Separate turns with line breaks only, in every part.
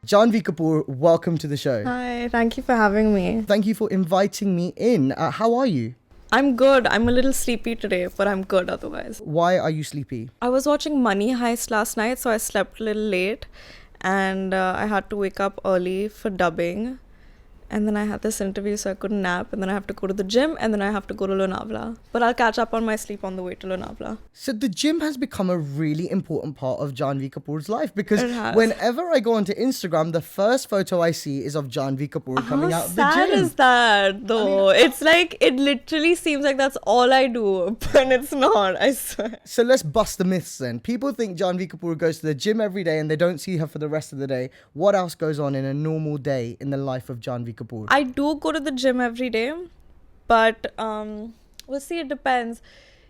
Janhvi Kapoor, welcome to the show.
Hi, thank you for having me.
Thank you for inviting me in. How are you?
I'm good. I'm a little sleepy today, but I'm good otherwise.
Why are you sleepy?
I was watching Money Heist last night, so I slept a little late and I had to wake up early for dubbing. And then I had this interview, so I couldn't nap. And then I have to go to the gym, and then I have to go to Lonavala. But I'll catch up on my sleep on the way to Lonavala.
So the gym has become a really important part of Janhvi Kapoor's life because
It has.
whenever I go onto Instagram, the first photo I see is of Janhvi Kapoor coming out of the
How sad
gym.
is that, though? It's like, it literally seems like that's all I do, but it's not, I swear.
So let's bust the myths then. People think Janhvi Kapoor goes to the gym every day and they don't see her for the rest of the day. What else goes on in a normal day in the life of Janhvi Kapoor?
I do go to the gym every day, but we'll see, it depends.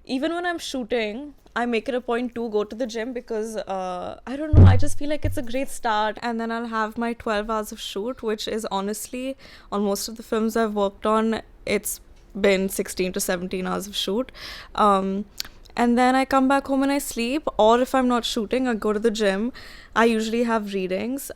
Even when I'm shooting, I make it a point to go to the gym because I don't know, I just feel like it's a great start. And then I'll have my 12 hours of shoot, which is honestly, on most of the films I've worked on, it's been 16 to 17 hours of shoot. And then I come back home and I sleep, or if I'm not shooting, I go to the gym. I usually have readings.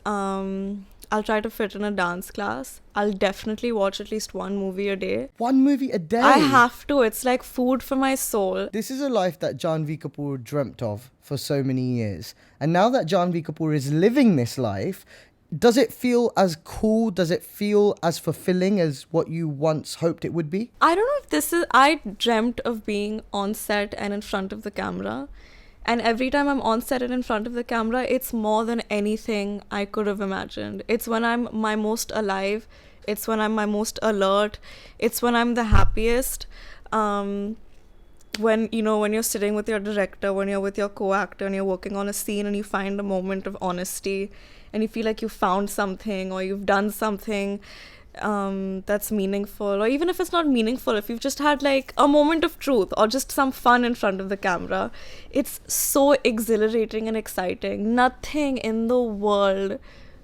I'll try to fit in a dance class. I'll definitely watch at least one movie a day.
One movie a day?
I have to. It's like food for my soul.
This is a life that Janhvi Kapoor dreamt of for so many years. And now that Janhvi Kapoor is living this life, does it feel as cool? Does it feel as fulfilling as what you once hoped it would be?
I don't know if this is... I dreamt of being on set and in front of the camera. And every time I'm on set and in front of the camera, it's more than anything I could have imagined. It's when I'm my most alive. It's when I'm my most alert. It's when I'm the happiest. When you're sitting with your director, when you're with your co-actor and you're working on a scene and you find a moment of honesty and you feel like you found something or you've done something that's meaningful, or even if it's not meaningful, if you've just had like a moment of truth or just some fun in front of the camera, it's so exhilarating and exciting. Nothing in the world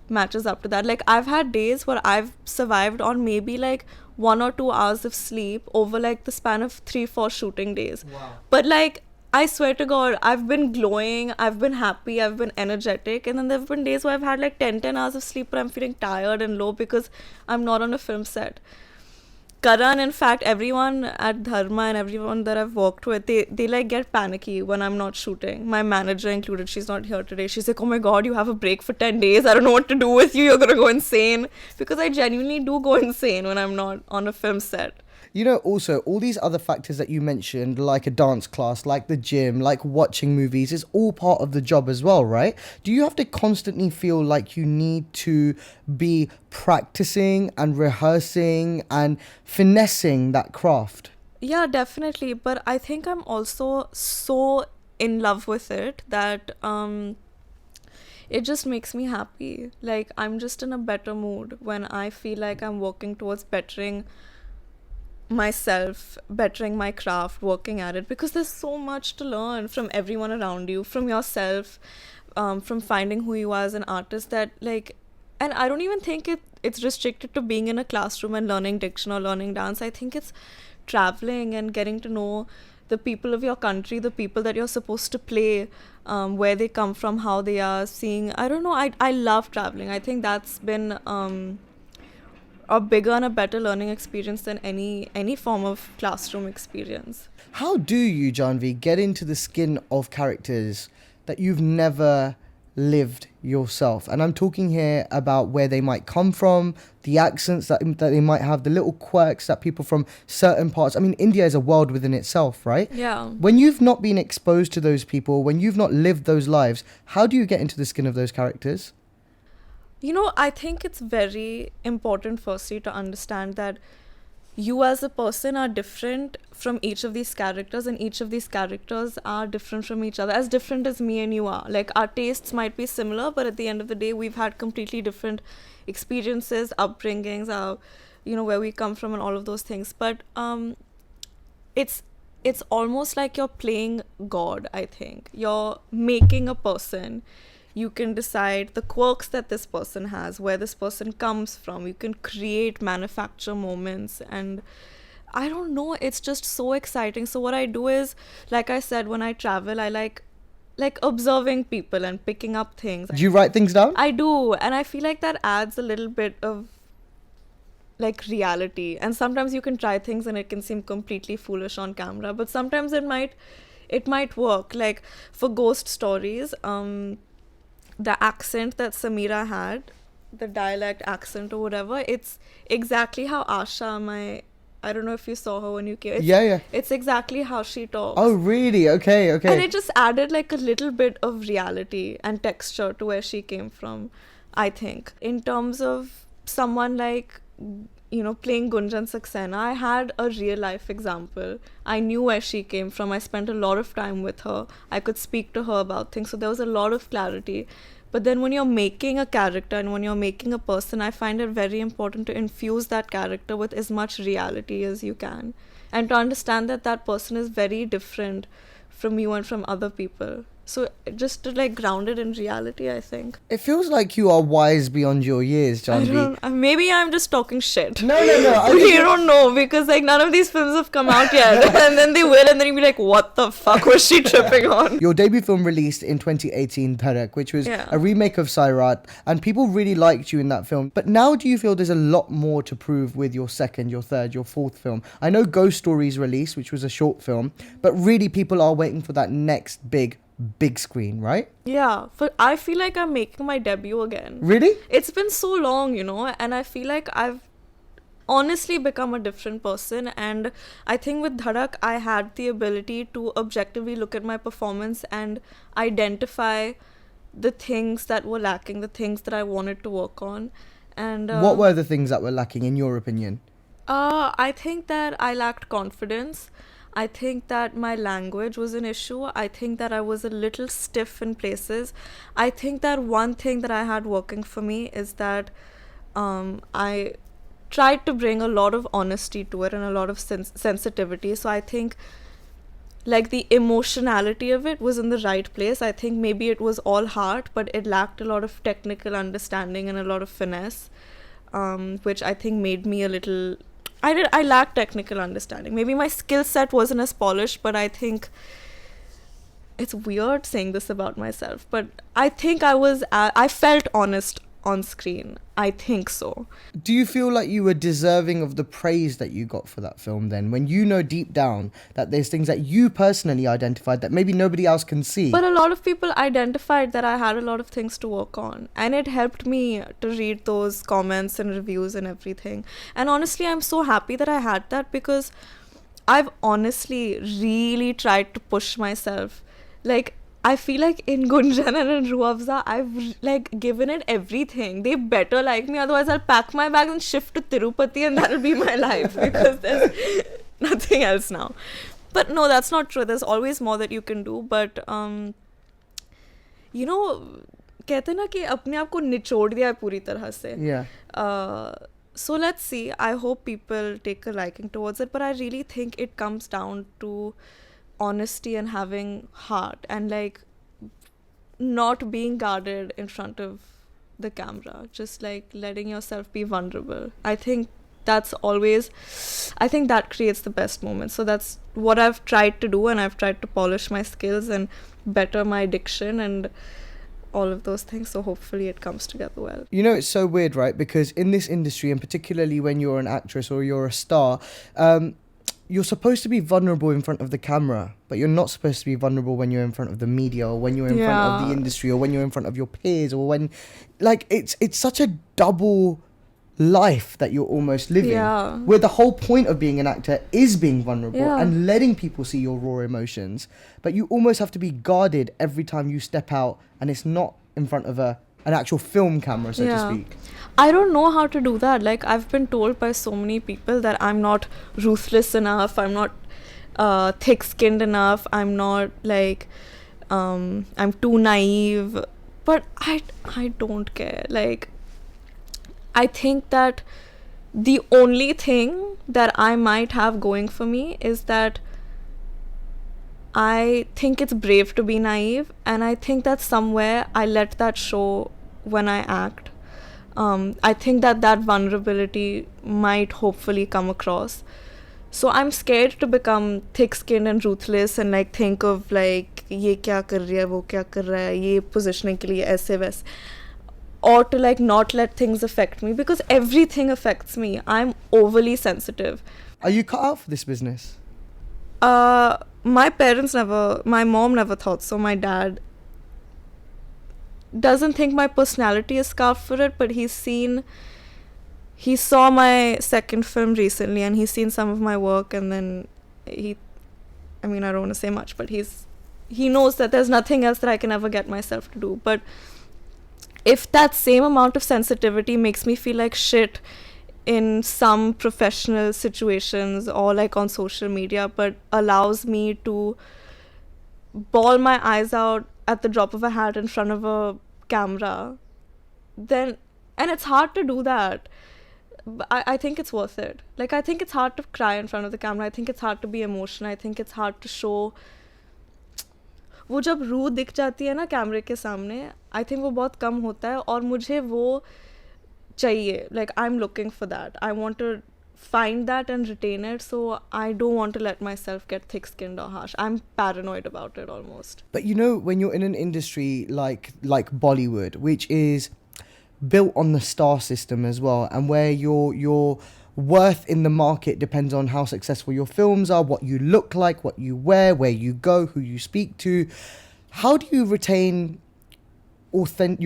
matches up to that. Like, I've had days where I've survived on maybe like 1 or 2 hours of sleep over like the span of 3-4 shooting days.
Wow.
But like, I swear to God, I've been glowing, I've been happy, I've been energetic. And then there have been days where I've had like 10 hours of sleep, but I'm feeling tired and low because I'm not on a film set. Karan, in fact, everyone at Dharma and everyone that I've worked with, they like get panicky when I'm not shooting. My manager included, she's not here today. She's like, oh my God, you have a break for 10 days. I don't know what to do with you. You're going to go insane. Because I genuinely do go insane when I'm not on a film set.
You know, also, all these other factors that you mentioned, like a dance class, like the gym, like watching movies, is all part of the job as well, right? Do you have to constantly feel like you need to be practicing and rehearsing and finessing that craft?
Yeah, definitely. But I think I'm also so in love with it that it just makes me happy. Like, I'm just in a better mood when I feel like I'm working towards bettering myself, bettering my craft, working at it, because there's so much to learn from everyone around you, from yourself, from finding who you are as an artist, that like, and I don't even think it's restricted to being in a classroom and learning diction or learning dance. I think it's traveling and getting to know the people of your country, the people that you're supposed to play, where they come from, how they are, seeing, I don't know, I love traveling. I think that's been a bigger and a better learning experience than any form of classroom experience.
How do you, Janhvi, get into the skin of characters that you've never lived yourself? And I'm talking here about where they might come from, the accents that they might have, the little quirks that people from certain parts... I mean, India is a world within itself, right?
Yeah.
When you've not been exposed to those people, when you've not lived those lives, how do you get into the skin of those characters?
You know, I think it's very important firstly to understand that you as a person are different from each of these characters, and each of these characters are different from each other, as different as me and you are. Like, our tastes might be similar, but at the end of the day, we've had completely different experiences, upbringings, where we come from and all of those things. But it's almost like you're playing God, I think. You're making a person. You can decide the quirks that this person has, where this person comes from. You can create, manufacture moments, and I don't know, it's just so exciting. So what I do is, like I said, when I travel, I like like observing people and picking up things.
Do you write things down?
I do, and I feel like that adds a little bit of like reality. And sometimes you can try things and it can seem completely foolish on camera, but sometimes it might work. Like for ghost stories, the accent that Samira had, the dialect accent or whatever, it's exactly how Asha, I don't know if you saw her when you came.
Yeah.
It's exactly how she talks.
Oh, really? Okay.
And it just added like a little bit of reality and texture to where she came from, I think. In terms of someone like, playing Gunjan Saxena, I had a real life example. I knew where she came from. I spent a lot of time with her. I could speak to her about things. So there was a lot of clarity. But then when you're making a character and when you're making a person, I find it very important to infuse that character with as much reality as you can. And to understand that that person is very different from you and from other people. So just to like ground it in reality, I think.
It feels like you are wise beyond your years, Janhvi.
Maybe I'm just talking shit.
No.
You don't know, because like none of these films have come out yet. And then they will, and then you'll be like, what the fuck was she tripping on?
Your debut film released in 2018, Dharak, which was
Yeah.
a remake of Sairat, and people really liked you in that film. But now do you feel there's a lot more to prove with your second, your third, your fourth film? I know Ghost Stories released, which was a short film, but really people are waiting for that next big screen, right?
Yeah, I feel like I'm making my debut again.
Really?
It's been so long, and I feel like I've honestly become a different person. And I think with Dharak, I had the ability to objectively look at my performance and identify the things that were lacking, the things that I wanted to work on. And
What were the things that were lacking, in your opinion?
I think that I lacked confidence. I think that my language was an issue. I think that I was a little stiff in places. I think that one thing that I had working for me is that I tried to bring a lot of honesty to it and a lot of sensitivity. So I think like the emotionality of it was in the right place. I think maybe it was all heart, but it lacked a lot of technical understanding and a lot of finesse, which I think made me a little... I lacked technical understanding. Maybe my skill set wasn't as polished, but I think it's weird saying this about myself, but I think I felt honest on screen. I think so.
Do you feel like you were deserving of the praise that you got for that film then, when you know deep down that there's things that you personally identified that maybe nobody else can see?
But a lot of people identified that I had a lot of things to work on, and it helped me to read those comments and reviews and everything. And honestly, I'm so happy that I had that, because I've honestly really tried to push myself. Like, I feel like in Gunjan and in Ruafza, I've like given it everything. They better like me, otherwise I'll pack my bags and shift to Tirupati and that'll be my life, because there's nothing else now. But no, that's not true. There's always more that you can do. But कहते हैं ना कि अपने आप को निचोड़ दिया है पूरी तरह से.
Yeah.
So let's see. I hope people take a liking towards it. But I really think it comes down to honesty and having heart and like not being guarded in front of the camera, just like letting yourself be vulnerable. I think that creates the best moments. So that's what I've tried to do, and I've tried to polish my skills and better my diction and all of those things. So hopefully it comes together well.
You know, it's so weird, right? Because in this industry, and particularly when you're an actress or you're a star, you're supposed to be vulnerable in front of the camera, but you're not supposed to be vulnerable when you're in front of the media or when you're in front of the industry or when you're in front of your peers, or when, like, it's such a double life that you're almost living, where the whole point of being an actor is being vulnerable and letting people see your raw emotions, but you almost have to be guarded every time you step out, and it's not in front of an actual film camera, so to speak.
I don't know how to do that. Like, I've been told by so many people that I'm not ruthless enough, I'm not thick-skinned enough, I'm not like I'm too naive, but I don't care. Like, I think that the only thing that I might have going for me is that I think it's brave to be naive, and I think that somewhere I let that show when I act. I think that vulnerability might hopefully come across. So I'm scared to become thick-skinned and ruthless and like think of like ये क्या कर रही है, वो क्या कर रहा है, ये positioning के लिए ऐसे वैसे, or to like not let things affect me, because everything affects me. I'm overly sensitive.
Are you cut out for this business?
My mom never thought so. My dad doesn't think my personality is scarred for it, but he saw my second film recently and he's seen some of my work, and then I don't want to say much, but he knows that there's nothing else that I can ever get myself to do. But if that same amount of sensitivity makes me feel like shit in some professional situations or like on social media, but allows me to bawl my eyes out at the drop of a hat in front of a camera, then, and it's hard to do that, but I think it's worth it. Like, I think it's hard to cry in front of the camera. I think it's hard to be emotional. I think it's hard to show. वो जब रूह दिख जाती है ना कैमरे के सामने, आई थिंक वो बहुत कम होता है, और मुझे वो चाहिए. Like I am looking for that. I want to find that and retain it, so I don't want to let myself get thick-skinned or harsh. I'm paranoid about it almost.
But you know, when you're in an industry like Bollywood, which is built on the star system as well, and where your worth in the market depends on how successful your films are, what you look like, what you wear, where you go, who you speak to, how do you retain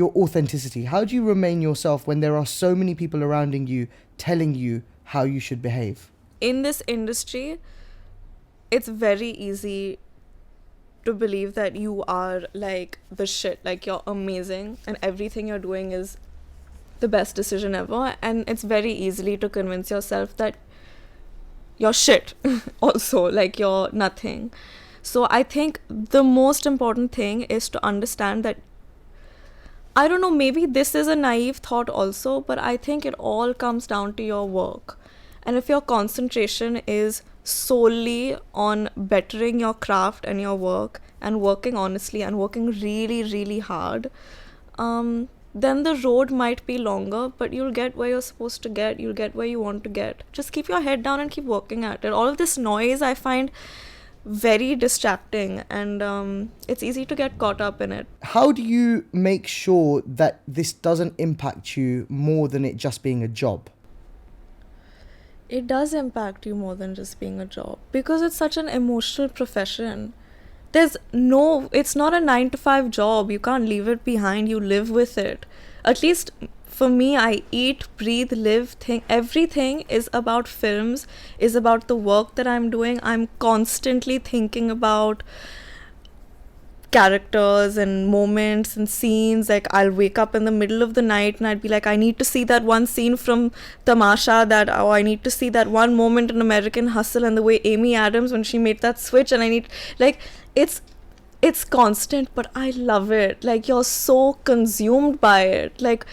your authenticity? How do you remain yourself when there are so many people surrounding you telling you how you should behave?
In this industry, it's very easy to believe that you are like the shit, like you're amazing and everything you're doing is the best decision ever, and it's very easily to convince yourself that you're shit also, like you're nothing. So I think the most important thing is to understand that, I don't know, maybe this is a naive thought also, but I think it all comes down to your work. And if your concentration is solely on bettering your craft and your work and working honestly and working really, really hard, then the road might be longer, but you'll get where you're supposed to get. You'll get where you want to get. Just keep your head down and keep working at it. All of this noise I find very distracting, and it's easy to get caught up in it.
How do you make sure that this doesn't impact you more than it just being a job?
It does impact you more than just being a job, because it's such an emotional profession. It's not a 9 to 5 job. You can't leave it behind. You live with it. At least for me, I eat, breathe, live, think. Everything is about films, is about the work that I'm doing. I'm constantly thinking about characters and moments and scenes. Like, I'll wake up in the middle of the night and I'd be like, I need to see that one scene from Tamasha, I need to see that one moment in American Hustle, and the way Amy Adams, when she made that switch, and I need, like, it's constant, but I love it. Like, you're so consumed by it. Like,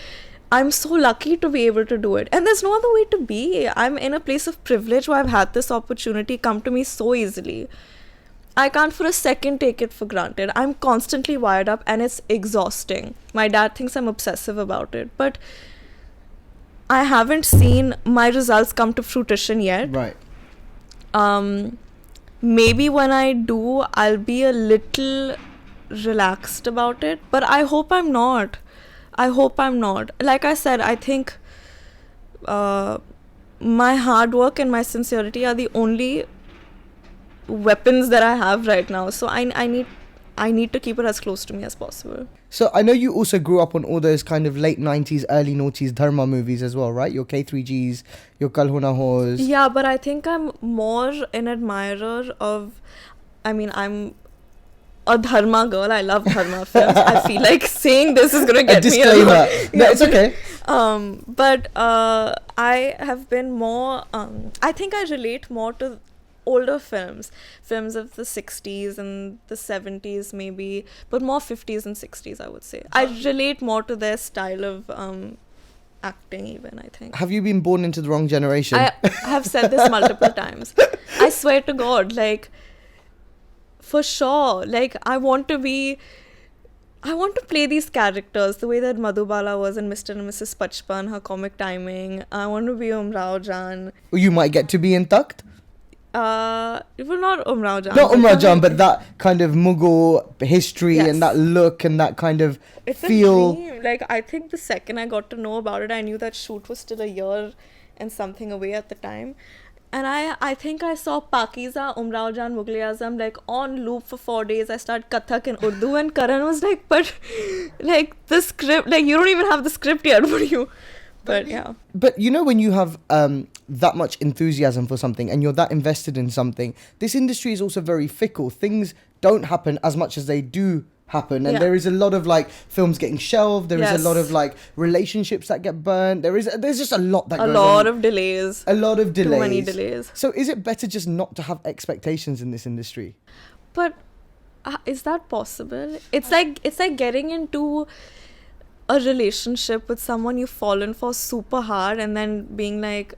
I'm so lucky to be able to do it, and there's no other way to be. I'm in a place of privilege where I've had this opportunity come to me so easily. I can't for a second take it for granted. I'm constantly wired up and it's exhausting. My dad thinks I'm obsessive about it, but I haven't seen my results come to fruition yet.
Right.
Maybe when I do, I'll be a little relaxed about it, but I hope I'm not. Like I said, I think my hard work and my sincerity are the only weapons that I have right now, so I need to keep it as close to me as possible.
So I know you also grew up on all those kind of late 90s, early noughties Dharma movies as well, right? Your K3Gs, your Kal Ho Na Hos.
Yeah, but I think I'm more an admirer of, I'm a Dharma girl. I love Dharma films. I feel like saying this is going to get me a
disclaimer. No, it's okay.
But I have been more, I think I relate more to older films of the 60s and the 70s maybe, but more 50s and 60s, I would say. I relate more to their style of acting even, I think.
Have you been born into the wrong generation?
I have said this multiple times. I swear to God, like, for sure, like, I want to play these characters the way that Madhubala was in Mr. and Mrs. Pachpan, her comic timing. I want to be Umrao Jan.
You might get to be in Takt.
Well, not Umrao Jan.
Not
but
Umrah
the-
Jan, but that kind of Mughal history
Yes.
and that look and that kind of
It's
feel.
a dream. Like, I think the second I got to know about it, I knew that shoot was still a year and something away at the time. And I think I saw Pakiza, Umrao Jan, Mughal Azam like on loop for 4 days. I started Kathak in Urdu, and Karan was like, but like the script, like you don't even have the script yet, what do you? But yeah.
But you know, when you have that much enthusiasm for something and you're that invested in something, this industry is also very fickle. Things don't happen as much as they do happen, and
Yeah.
there is a lot of like films getting shelved. There is
Yes.
a lot of like relationships that get burned. There's just a lot that
A
goes
lot
on.
of delays.
A lot of delays.
Too many delays.
So is it better just not to have expectations in this industry?
But is that possible? It's like getting into a relationship with someone you've fallen for super hard and then being like,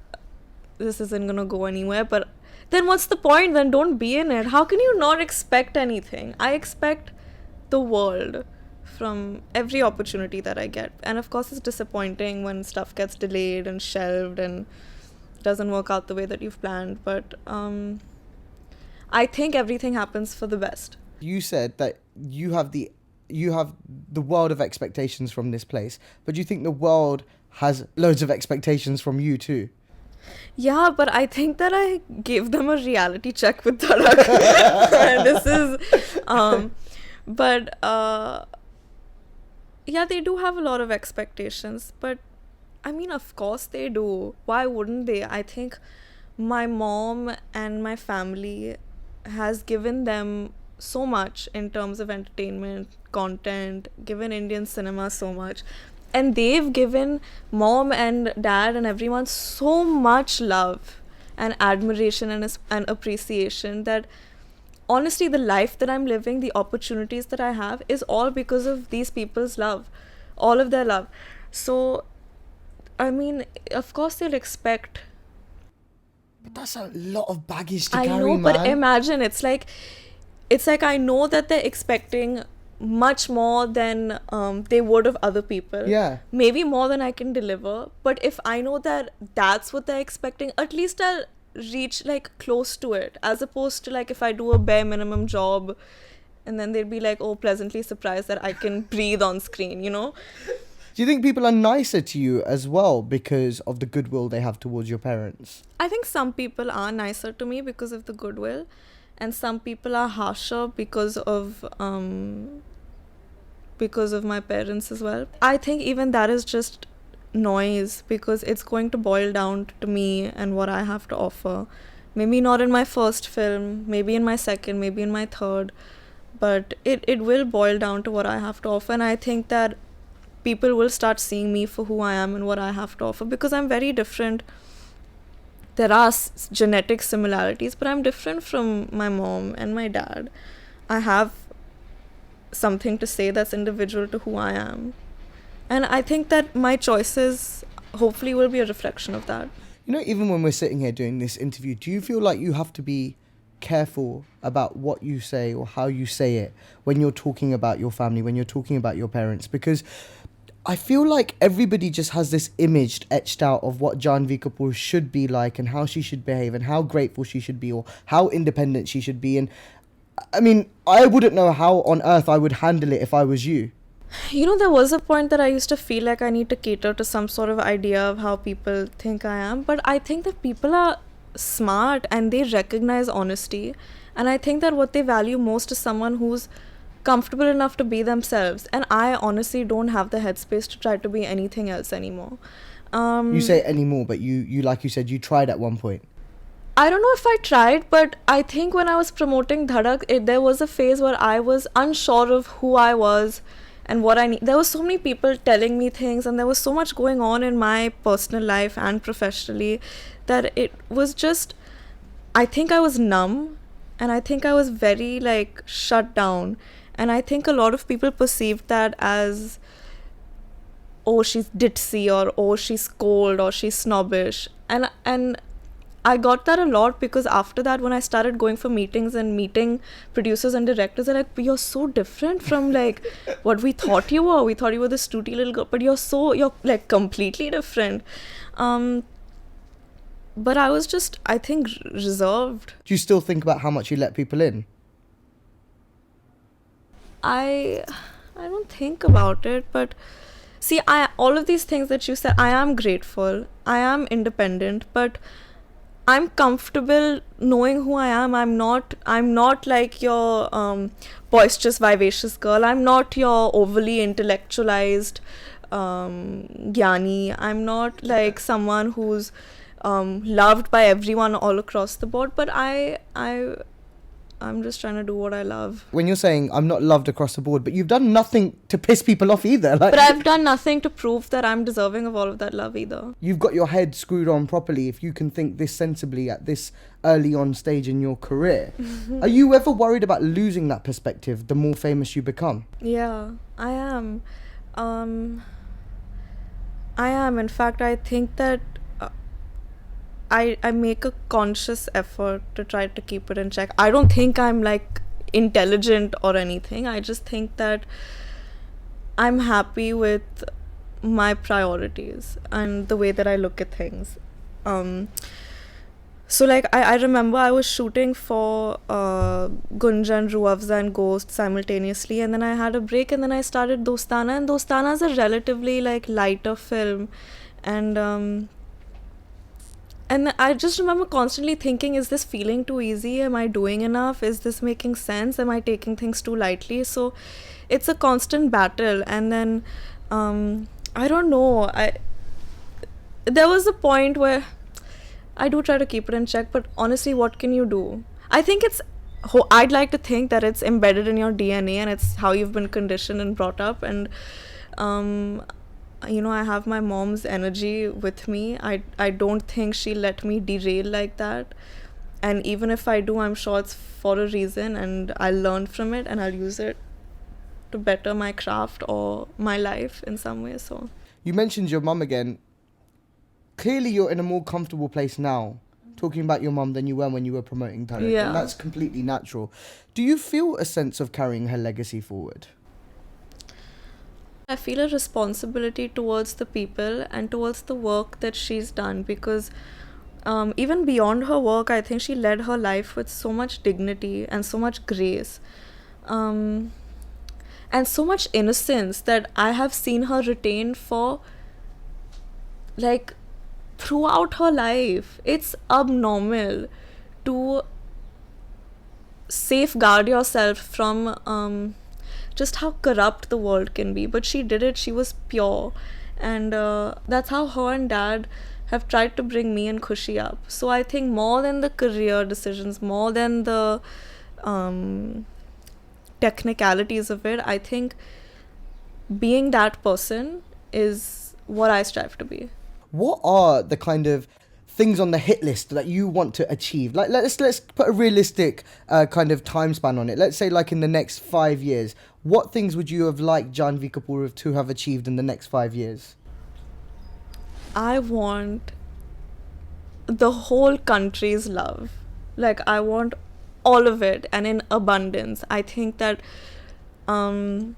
this isn't gonna go anywhere. But then what's the point? Then don't be in it. How can you not expect anything? I expect the world from every opportunity that I get. And of course it's disappointing when stuff gets delayed and shelved and doesn't work out the way that you've planned. But I think everything happens for the best.
You said that you have the world of expectations from this place, but do you think the world has loads of expectations from you too?
Yeah, but I think that I gave them a reality check with Dhadak. This is, yeah, they do have a lot of expectations. But I mean, of course they do. Why wouldn't they? I think my mom and my family has given them so much in terms of entertainment, content, given Indian cinema so much. And they've given mom and dad and everyone so much love and admiration and appreciation that honestly the life that I'm living, the opportunities that I have is all because of these people's love, all of their love. So, I mean, of course they'll expect.
But that's a lot of baggage to
I
carry,
know,
man.
but imagine it's like I know that they're expecting much more than they would of other people.
Yeah.
Maybe more than I can deliver. But if I know that that's what they're expecting, at least I'll reach like close to it. As opposed to like if I do a bare minimum job and then they'd be like, oh, pleasantly surprised that I can breathe on screen, you know?
Do you think people are nicer to you as well because of the goodwill they have towards your parents?
I think some people are nicer to me because of the goodwill. And some people are harsher because of my parents as well. I think even that is just noise because it's going to boil down to me and what I have to offer. Maybe not in my first film, maybe in my second, maybe in my third, but it will boil down to what I have to offer. And I think that people will start seeing me for who I am and what I have to offer because I'm very different. There are genetic similarities, but I'm different from my mom and my dad. I have something to say that's individual to who I am. And I think that my choices hopefully will be a reflection of that.
You know, even when we're sitting here doing this interview, do you feel like you have to be careful about what you say or how you say it when you're talking about your family, when you're talking about your parents? Because I feel like everybody just has this image etched out of what Janhvi Kapoor should be like and how she should behave and how grateful she should be or how independent she should be. And I mean, I wouldn't know how on earth I would handle it if I was you.
You know, there was a point that I used to feel like I need to cater to some sort of idea of how people think I am. But I think that people are smart and they recognize honesty. And I think that what they value most is someone who's comfortable enough to be themselves. And I honestly don't have the headspace to try to be anything else anymore.
You say anymore, but you like you said, you tried at one point.
I don't know if I tried, but I think when I was promoting Dhadak, there was a phase where I was unsure of who I was and what I need. There were so many people telling me things and there was so much going on in my personal life and professionally that it was just, I think I was numb and I think I was very like shut down. And I think a lot of people perceived that as, oh, she's ditzy or oh, she's cold or she's snobbish. And I got that a lot because after that, when I started going for meetings and meeting producers and directors, they're like, you're so different from like what we thought you were. We thought you were this snooty little girl, but you're like completely different. but I was just, I think, reserved.
Do you still think about how much you let people in?
I don't think about it, but see, all of these things that you said, I am grateful. I am independent, but I'm comfortable knowing who I am. I'm not like your boisterous, vivacious girl. I'm not your overly intellectualized Gyani. I'm not like someone who's loved by everyone all across the board, but I'm just trying to do what I love.
When you're saying I'm not loved across the board, but you've done nothing to piss people off either. Like,
but I've done nothing to prove that I'm deserving of all of that love either.
You've got your head screwed on properly if you can think this sensibly at this early on stage in your career. Are you ever worried about losing that perspective the more famous you become?
Yeah, I am. I am. In fact, I think that I make a conscious effort to try to keep it in check. I don't think I'm like intelligent or anything. I just think that I'm happy with my priorities and the way that I look at things. So like I remember I was shooting for Gunjan, Ruafza and Ghost simultaneously, and then I had a break, and then I started Dostana, and Dostana is a relatively like lighter film, and I just remember constantly thinking, is this feeling too easy? Am I doing enough? Is this making sense? Am I taking things too lightly? So it's a constant battle. And then I don't know, there was a point where I do try to keep it in check, but honestly, what can you do? I think I'd like to think that it's embedded in your DNA and it's how you've been conditioned and brought up. And you know, I have my mom's energy with me. I don't think she'll let me derail like that. And even if I do, I'm sure it's for a reason, and I'll learn from it and I'll use it to better my craft or my life in some way. So
you mentioned your mum again. Clearly you're in a more comfortable place now talking about your mum than you were when you were promoting talent.
Yeah.
And that's completely natural. Do you feel a sense of carrying her legacy forward?
I feel a responsibility towards the people and towards the work that she's done, because even beyond her work, I think she led her life with so much dignity and so much grace, and so much innocence that I have seen her retain for like throughout her life. It's abnormal to safeguard yourself from just how corrupt the world can be, but she did it. She was pure, and that's how her and dad have tried to bring me and Khushi up. So I think more than the career decisions, more than the technicalities of it, I think being that person is what I strive to be.
What are the kind of things on the hit list that you want to achieve? Like, let's put a realistic kind of time span on it. Let's say like in the next 5 years, what things would you have liked Janhvi Kapoor to have achieved in the next 5 years?
I want the whole country's love. Like, I want all of it and in abundance. I think that I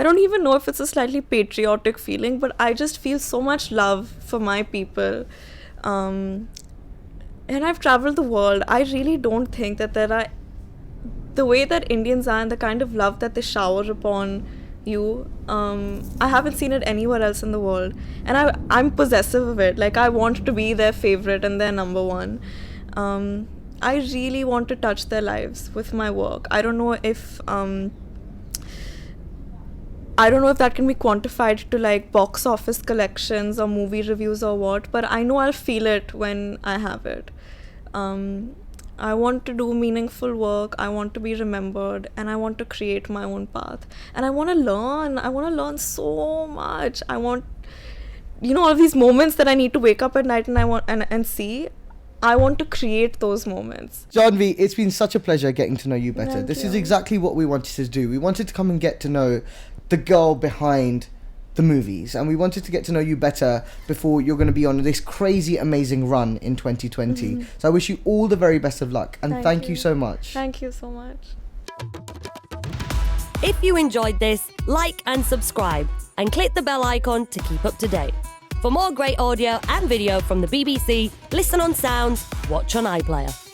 don't even know if it's a slightly patriotic feeling, but I just feel so much love for my people. And I've traveled the world. I really don't think that there are, the way that Indians are and the kind of love that they shower upon you, I haven't seen it anywhere else in the world. And I'm possessive of it. Like, I want to be their favorite and their number one. I really want to touch their lives with my work. I don't know if that can be quantified to like box office collections or movie reviews or what, but I know I'll feel it when I have it. I want to do meaningful work, I want to be remembered, and I want to create my own path. And I want to learn so much. I want, all of these moments that I need to wake up at night and I want and see. I want to create those moments.
Janhvi, it's been such a pleasure getting to know you better.
Thank
This
you.
is exactly what we wanted to do. We wanted to come and get to know the girl behind the movies, and we wanted to get to know you better before you're going to be on this crazy amazing run in 2020.
Mm-hmm.
So I wish you all the very best of luck, and thank you so much.
Thank you so much.
If you enjoyed this, like and subscribe and click the bell icon to keep up to date. For more great audio and video from the BBC, listen on Sounds, watch on iPlayer.